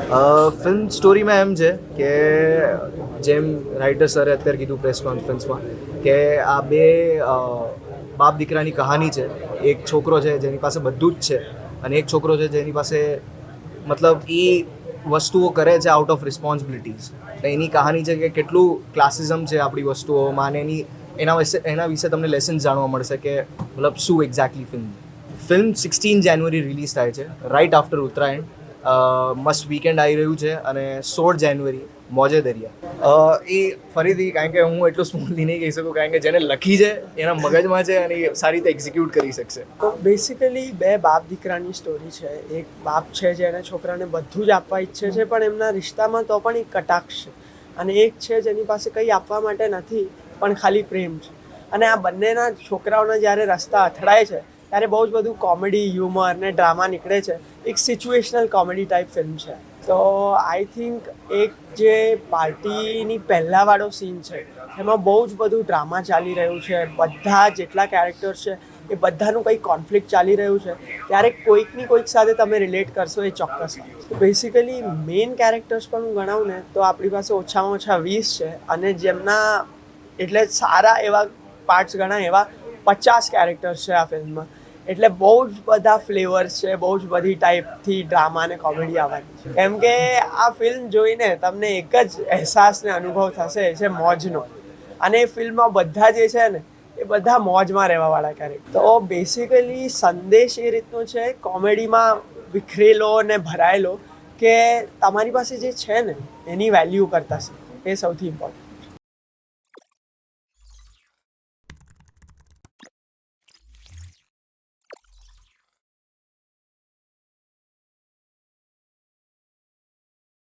Film સ્ટોરીમાં એમ છે કે જેમ રાઇટર સરે અત્યારે કીધું પ્રેસ કોન્ફરન્સમાં કે આ બે બાપ દીકરાની કહાની છે. એક છોકરો છે જેની પાસે બધું જ છે અને એક છોકરો છે જેની પાસે મતલબ એ વસ્તુઓ કરે છે આઉટ ઓફ રિસ્પોન્સિબિલિટીઝ. એની કહાની છે કે કેટલું ક્લાસિઝમ છે આપણી વસ્તુઓમાં અને એના વિશે તમને લેસન્સ જાણવા મળશે કે મતલબ શું એક્ઝેક્ટલી ફિલ્મ 16 જાન્યુઆરી રિલીઝ થાય છે રાઇટ આફ્ટર ઉત્તરાયણ. મસ્ત વીકેન્ડ આવી રહ્યું છે અને 16 જાન્યુઆરી મોજે દરિયા. એ ફરીથી કારણ કે હું એટલું સ્મૂથલી નહીં કહી શકું કારણ કે જેને લખી છે એના મગજમાં છે અને એ સારી રીતે એક્ઝિક્યુટ કરી શકશે. તો બેસિકલી બે બાપ દીકરાની સ્ટોરી છે. એક બાપ છે જે એના છોકરાને બધું જ આપવા ઈચ્છે છે પણ એમના રિશ્તામાં તો પણ એક કટાક્ષ છે, અને એક છે જેની પાસે કંઈ આપવા માટે નથી પણ ખાલી પ્રેમ છે. અને આ બંનેના છોકરાઓના જ્યારે રસ્તા અથડાય છે ત્યારે બહુ જ બધું કોમેડી, હ્યુમર ને ડ્રામા નીકળે છે. એક સિચ્યુએશનલ કોમેડી ટાઈપ ફિલ્મ છે. તો આઈ થિંક એક જે પાર્ટીની પહેલાંવાળો સીન છે એમાં બહુ જ બધું ડ્રામા ચાલી રહ્યું છે. બધા જેટલા કેરેક્ટર્સ છે એ બધાનું કંઈક કોન્ફ્લિક્ટ ચાલી રહ્યું છે ત્યારે કોઈકની કોઈક સાથે તમે રિલેટ કરશો એ ચોક્કસ. બેસિકલી મેઇન કેરેક્ટર્સ પણ હું ગણાવું ને તો આપણી પાસે ઓછામાં ઓછા 20 છે અને જેમના એટલે સારા એવા પાર્ટ્સ ગણાય એવા 50 કેરેક્ટર્સ છે આ ફિલ્મમાં. એટલે બહુ જ બધા ફ્લેવર્સ છે, બહુ જ બધી ટાઈપથી ડ્રામા અને કોમેડી આવવાની છે. કેમ કે આ ફિલ્મ જોઈને તમને એક જ અહેસાસ ને અનુભવ થશે, એ છે મોજનો. અને એ ફિલ્મમાં બધા જે છે ને એ બધા મોજમાં રહેવાવાળા કેરેક્ટર. તો બેસિકલી સંદેશ એ રીતનો છે કોમેડીમાં વિખરેલો ને ભરાયેલો કે તમારી પાસે જે છે ને એની વેલ્યુ કરતા છે, એ સૌથી ઇમ્પોર્ટન્ટ.